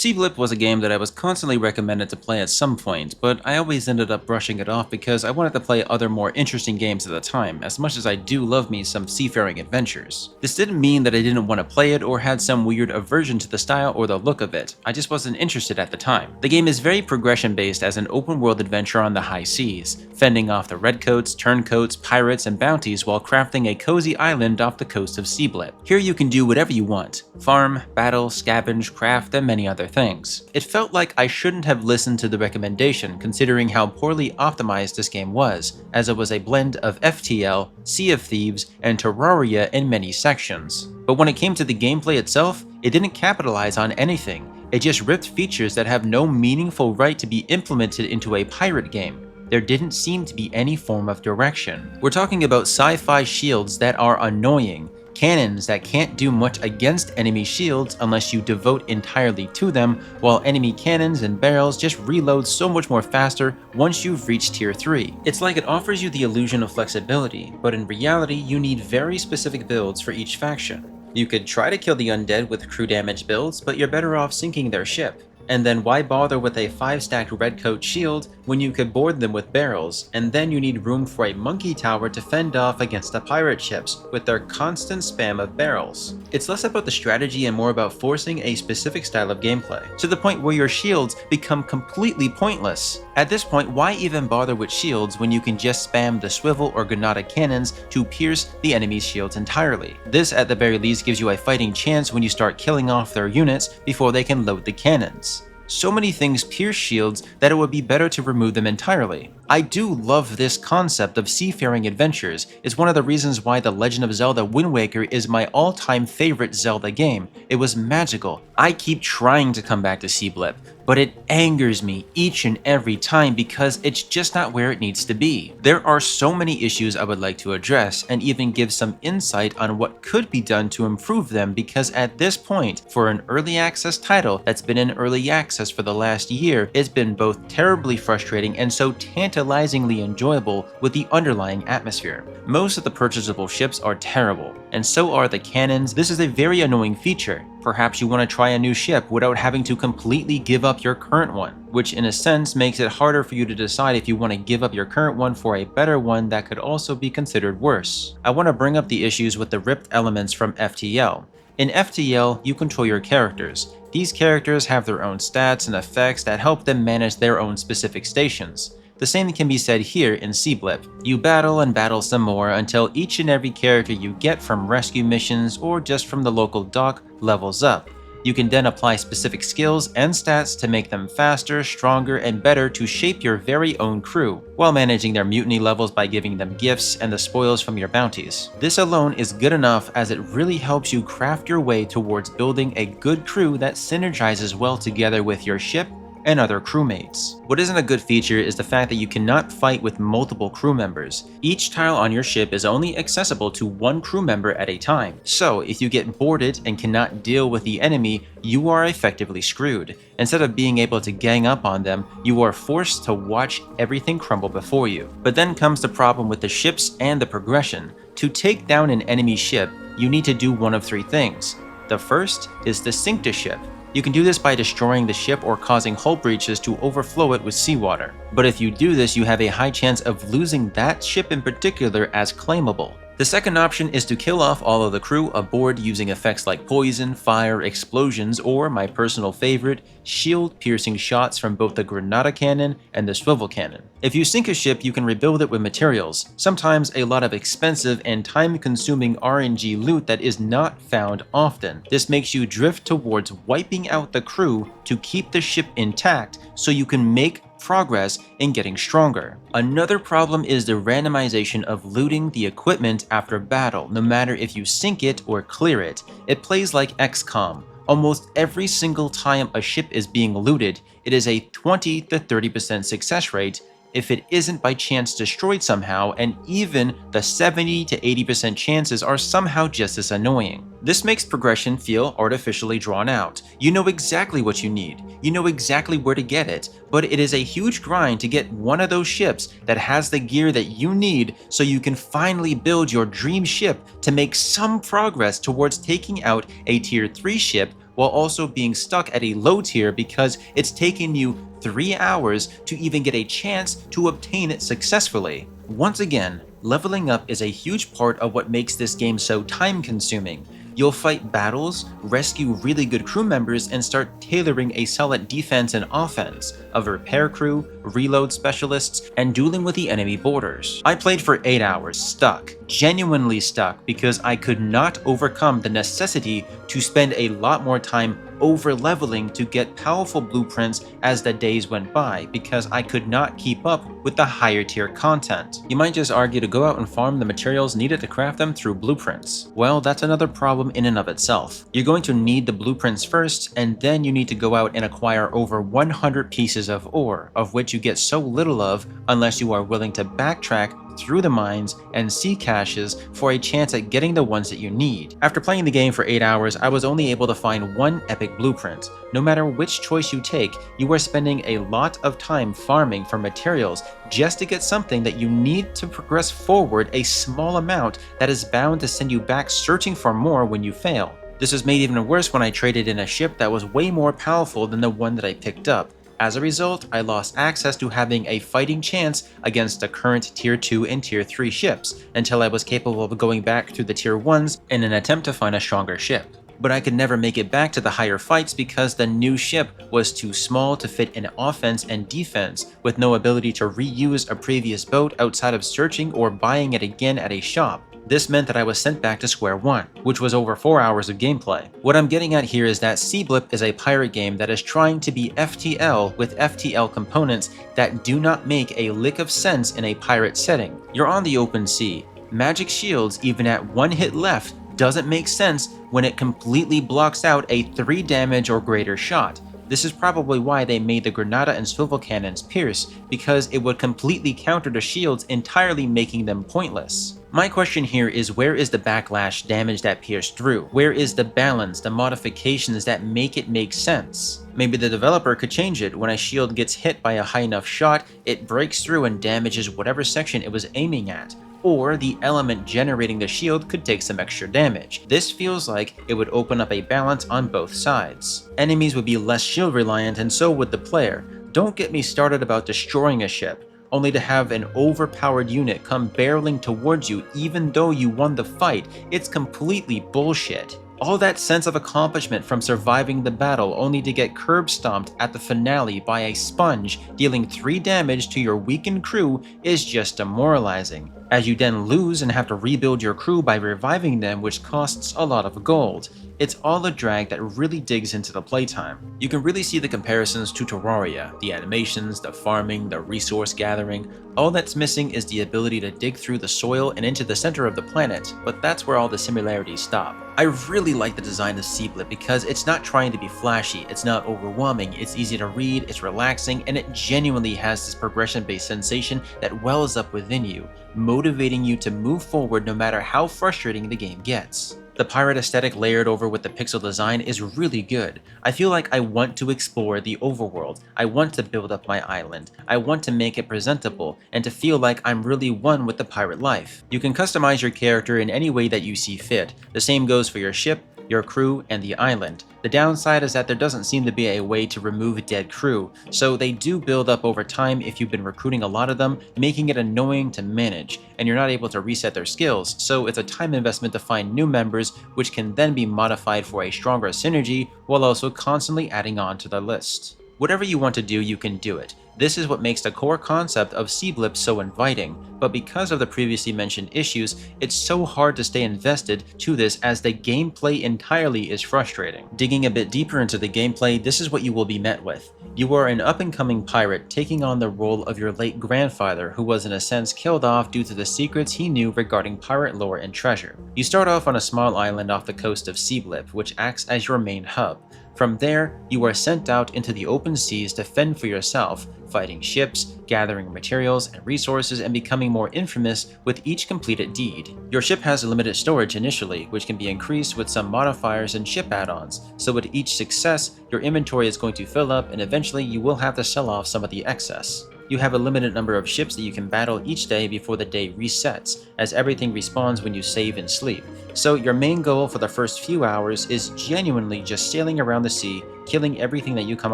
Seablip was a game that I was constantly recommended to play at some point, but I always ended up brushing it off because I wanted to play other more interesting games at the time, as much as I do love me some seafaring adventures. This didn't mean that I didn't want to play it or had some weird aversion to the style or the look of it, I just wasn't interested at the time. The game is very progression based as an open world adventure on the high seas, fending off the redcoats, turncoats, pirates, and bounties while crafting a cozy island off the coast of Seablip. Here you can do whatever you want: farm, battle, scavenge, craft, and many other things. It felt like I shouldn't have listened to the recommendation considering how poorly optimized this game was, as it was a blend of FTL, Sea of Thieves, and Terraria in many sections. But when it came to the gameplay itself, it didn't capitalize on anything. It just ripped features that have no meaningful right to be implemented into a pirate game. There didn't seem to be any form of direction. We're talking about sci-fi shields that are annoying, cannons that can't do much against enemy shields unless you devote entirely to them, while enemy cannons and barrels just reload so much more faster once you've reached tier 3. It's like it offers you the illusion of flexibility, but in reality you need very specific builds for each faction. You could try to kill the undead with crew damage builds, but you're better off sinking their ship. And then why bother with a 5-stacked redcoat shield when you could board them with barrels, and then you need room for a monkey tower to fend off against the pirate ships with their constant spam of barrels. It's less about the strategy and more about forcing a specific style of gameplay, to the point where your shields become completely pointless. At this point, why even bother with shields when you can just spam the swivel or granada cannons to pierce the enemy's shields entirely? This at the very least gives you a fighting chance when you start killing off their units before they can load the cannons. So many things pierce shields that it would be better to remove them entirely. I do love this concept of seafaring adventures. It's one of the reasons why The Legend of Zelda Wind Waker is my all-time favorite Zelda game. It was magical. I keep trying to come back to Seablip, but it angers me each and every time because it's just not where it needs to be. There are so many issues I would like to address and even give some insight on what could be done to improve them, because at this point, for an early access title that's been in early access for the last year, it's been both terribly frustrating and so tantalizingly enjoyable with the underlying atmosphere. Most of the purchasable ships are terrible, and so are the cannons. This is a very annoying feature. Perhaps you want to try a new ship without having to completely give up your current one, which in a sense makes it harder for you to decide if you want to give up your current one for a better one that could also be considered worse. I want to bring up the issues with the ripped elements from FTL. In FTL, you control your characters. These characters have their own stats and effects that help them manage their own specific stations. The same can be said here in Seablip. You battle and battle some more until each and every character you get from rescue missions or just from the local dock levels up. You can then apply specific skills and stats to make them faster, stronger, and better to shape your very own crew, while managing their mutiny levels by giving them gifts and the spoils from your bounties. This alone is good enough, as it really helps you craft your way towards building a good crew that synergizes well together with your ship and other crewmates. What isn't a good feature is the fact that you cannot fight with multiple crew members. Each tile on your ship is only accessible to one crew member at a time. So if you get boarded and cannot deal with the enemy, you are effectively screwed. Instead of being able to gang up on them, you are forced to watch everything crumble before you. But then comes the problem with the ships and the progression. To take down an enemy ship, you need to do one of 3 things. The first is to sink the ship. You can do this by destroying the ship or causing hull breaches to overflow it with seawater. But if you do this, you have a high chance of losing that ship in particular as claimable. The second option is to kill off all of the crew aboard using effects like poison, fire, explosions, or my personal favorite, shield-piercing shots from both the granada cannon and the swivel cannon. If you sink a ship, you can rebuild it with materials, sometimes a lot of expensive and time-consuming RNG loot that is not found often. This makes you drift towards wiping out the crew to keep the ship intact so you can make progress in getting stronger. Another problem is the randomization of looting the equipment after battle, no matter if you sink it or clear it. It plays like XCOM. Almost every single time a ship is being looted, it is a 20 to 30% success rate if it isn't by chance destroyed somehow, and even the 70 to 80% chances are somehow just as annoying. This makes progression feel artificially drawn out. You know exactly what you need, you know exactly where to get it, but it is a huge grind to get one of those ships that has the gear that you need so you can finally build your dream ship to make some progress towards taking out a tier 3 ship while also being stuck at a low tier because it's taken you 3 hours to even get a chance to obtain it successfully. Once again, leveling up is a huge part of what makes this game so time-consuming. You'll fight battles, rescue really good crew members, and start tailoring a solid defense and offense of repair crew, reload specialists, and dueling with the enemy borders. I played for 8 hours, stuck, genuinely stuck, because I could not overcome the necessity to spend a lot more time over-leveling to get powerful blueprints as the days went by, because I could not keep up with the higher tier content. You might just argue to go out and farm the materials needed to craft them through blueprints. Well, that's another problem in and of itself. You're going to need the blueprints first, and then you need to go out and acquire over 100 pieces of ore, of which you get so little of unless you are willing to backtrack through the mines and sea caches for a chance at getting the ones that you need. After playing the game for 8 hours, I was only able to find one epic blueprint. No matter which choice you take, you are spending a lot of time farming for materials just to get something that you need to progress forward a small amount that is bound to send you back searching for more when you fail. This was made even worse when I traded in a ship that was way more powerful than the one that I picked up. As a result, I lost access to having a fighting chance against the current Tier 2 and Tier 3 ships, until I was capable of going back through the Tier 1s in an attempt to find a stronger ship. But I could never make it back to the higher fights because the new ship was too small to fit in offense and defense, with no ability to reuse a previous boat outside of searching or buying it again at a shop. This meant that I was sent back to square one, which was over 4 hours of gameplay. What I'm getting at here is that Seablip is a pirate game that is trying to be FTL with FTL components that do not make a lick of sense in a pirate setting. You're on the open sea. Magic shields, even at 1 hit left, doesn't make sense when it completely blocks out a 3 damage or greater shot. This is probably why they made the Granada and Swivel cannons pierce, because it would completely counter the shields, entirely making them pointless. My question here is, where is the backlash damage that pierced through? Where is the balance, the modifications that make it make sense? Maybe the developer could change it. When a shield gets hit by a high enough shot, it breaks through and damages whatever section it was aiming at. Or the element generating the shield could take some extra damage. This feels like it would open up a balance on both sides. Enemies would be less shield reliant, and so would the player. Don't get me started about destroying a ship, only to have an overpowered unit come barreling towards you even though you won the fight. It's completely bullshit. All that sense of accomplishment from surviving the battle only to get curb stomped at the finale by a sponge dealing 3 damage to your weakened crew is just demoralizing, as you then lose and have to rebuild your crew by reviving them, which costs a lot of gold. It's all a drag that really digs into the playtime. You can really see the comparisons to Terraria, the animations, the farming, the resource gathering. All that's missing is the ability to dig through the soil and into the center of the planet, but that's where all the similarities stop. I really like the design of Seablip because it's not trying to be flashy, it's not overwhelming, it's easy to read, it's relaxing, and it genuinely has this progression-based sensation that wells up within you, motivating you to move forward no matter how frustrating the game gets. The pirate aesthetic layered over with the pixel design is really good. I feel like I want to explore the overworld, I want to build up my island, I want to make it presentable, and to feel like I'm really one with the pirate life. You can customize your character in any way that you see fit. The same goes for your ship, your crew, and the island. The downside is that there doesn't seem to be a way to remove dead crew, so they do build up over time if you've been recruiting a lot of them, making it annoying to manage, and you're not able to reset their skills, so it's a time investment to find new members, which can then be modified for a stronger synergy while also constantly adding on to the list. Whatever you want to do, you can do it. This is what makes the core concept of Seablip so inviting, but because of the previously mentioned issues, it's so hard to stay invested to this as the gameplay entirely is frustrating. Digging a bit deeper into the gameplay, this is what you will be met with. You are an up-and-coming pirate taking on the role of your late grandfather, who was in a sense killed off due to the secrets he knew regarding pirate lore and treasure. You start off on a small island off the coast of Seablip, which acts as your main hub. From there, you are sent out into the open seas to fend for yourself, fighting ships, gathering materials and resources, and becoming more infamous with each completed deed. Your ship has a limited storage initially, which can be increased with some modifiers and ship add-ons, so with each success, your inventory is going to fill up and eventually you will have to sell off some of the excess. You have a limited number of ships that you can battle each day before the day resets, as everything respawns when you save and sleep. So your main goal for the first few hours is genuinely just sailing around the sea, killing everything that you come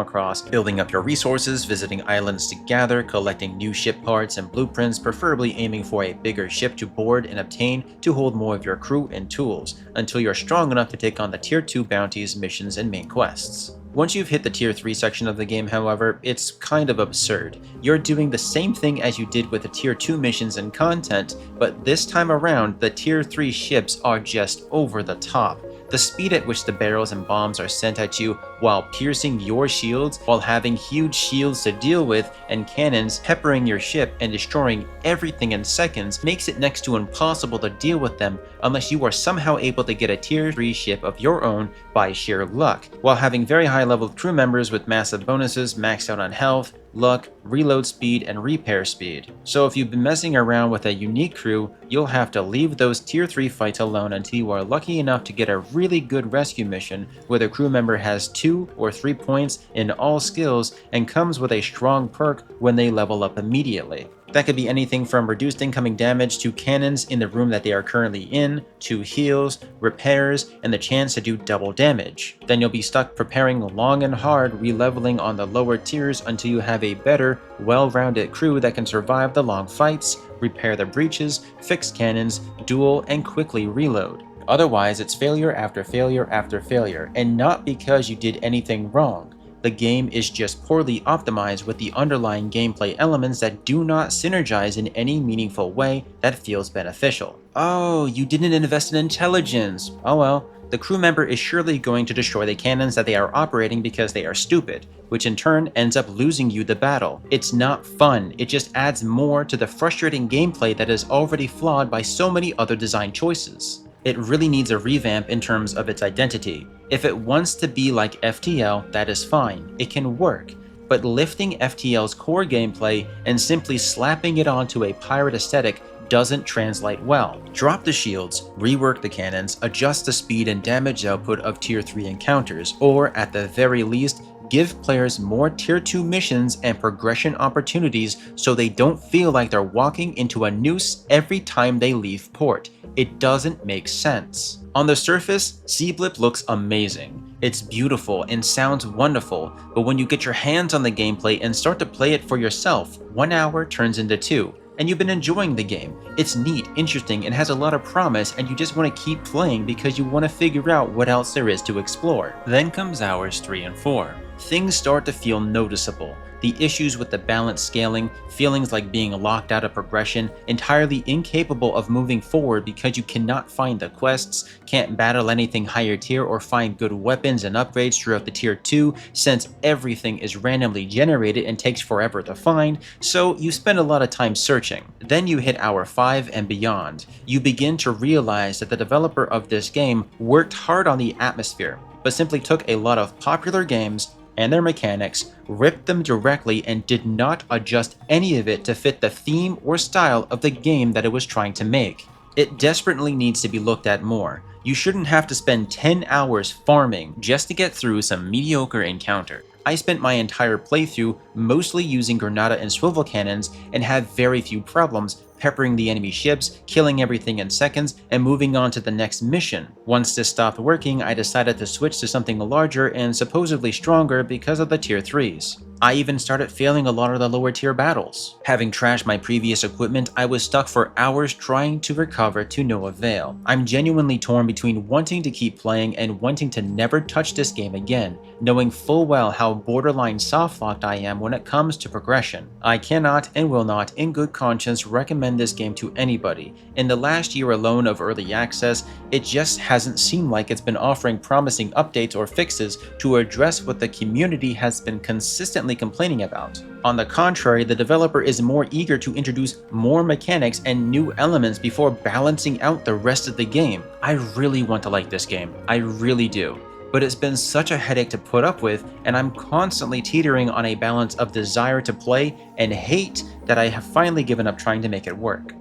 across, building up your resources, visiting islands to gather, collecting new ship parts and blueprints, preferably aiming for a bigger ship to board and obtain to hold more of your crew and tools, until you're strong enough to take on the Tier 2 bounties, missions, and main quests. Once you've hit the Tier 3 section of the game, however, it's kind of absurd. You're doing the same thing as you did with the Tier 2 missions and content, but this time around, the Tier 3 ships are just over the top. The speed at which the barrels and bombs are sent at you while piercing your shields, while having huge shields to deal with and cannons peppering your ship and destroying everything in seconds, makes it next to impossible to deal with them unless you are somehow able to get a Tier 3 ship of your own by sheer luck, while having very high level crew members with massive bonuses maxed out on health, luck, reload speed, and repair speed. So if you've been messing around with a unique crew, you'll have to leave those Tier 3 fights alone until you are lucky enough to get a really good rescue mission where the crew member has 2 or 3 points in all skills and comes with a strong perk when they level up immediately. That could be anything from reduced incoming damage to cannons in the room that they are currently in, to heals, repairs, and the chance to do double damage. Then you'll be stuck preparing long and hard, re-leveling on the lower tiers until you have a better, well-rounded crew that can survive the long fights, repair the breaches, fix cannons, duel, and quickly reload. Otherwise, it's failure after failure after failure, and not because you did anything wrong. The game is just poorly optimized with the underlying gameplay elements that do not synergize in any meaningful way that feels beneficial. Oh, you didn't invest in intelligence. Oh well. The crew member is surely going to destroy the cannons that they are operating because they are stupid, which in turn ends up losing you the battle. It's not fun, it just adds more to the frustrating gameplay that is already flawed by so many other design choices. It really needs a revamp in terms of its identity. If it wants to be like FTL, that is fine, it can work. But lifting FTL's core gameplay and simply slapping it onto a pirate aesthetic doesn't translate well. Drop the shields, rework the cannons, adjust the speed and damage output of Tier 3 encounters, or at the very least, give players more Tier 2 missions and progression opportunities so they don't feel like they're walking into a noose every time they leave port. It doesn't make sense. On the surface, Seablip looks amazing. It's beautiful and sounds wonderful, but when you get your hands on the gameplay and start to play it for yourself, 1 hour turns into 2. And you've been enjoying the game. It's neat, interesting, and has a lot of promise, and you just want to keep playing because you want to figure out what else there is to explore. Then comes hours 3 and 4. Things start to feel noticeable. The issues with the balance scaling, feelings like being locked out of progression, entirely incapable of moving forward because you cannot find the quests, can't battle anything higher tier or find good weapons and upgrades throughout the Tier 2 since everything is randomly generated and takes forever to find, so you spend a lot of time searching. Then you hit hour 5 and beyond. You begin to realize that the developer of this game worked hard on the atmosphere, but simply took a lot of popular games and their mechanics, ripped them directly, and did not adjust any of it to fit the theme or style of the game that it was trying to make. It desperately needs to be looked at more. You shouldn't have to spend 10 hours farming just to get through some mediocre encounter. I spent my entire playthrough mostly using Granada and swivel cannons and had very few problems peppering the enemy ships, killing everything in seconds, and moving on to the next mission. Once this stopped working, I decided to switch to something larger and supposedly stronger because of the Tier 3s. I even started failing a lot of the lower tier battles. Having trashed my previous equipment, I was stuck for hours trying to recover to no avail. I'm genuinely torn between wanting to keep playing and wanting to never touch this game again, knowing full well how borderline soft-locked I am when it comes to progression. I cannot and will not in good conscience recommend this game to anybody. In the last year alone of early access, it just hasn't seemed like it's been offering promising updates or fixes to address what the community has been consistently complaining about. On the contrary, the developer is more eager to introduce more mechanics and new elements before balancing out the rest of the game. I really want to like this game, I really do. But it's been such a headache to put up with, and I'm constantly teetering on a balance of desire to play and hate that I have finally given up trying to make it work.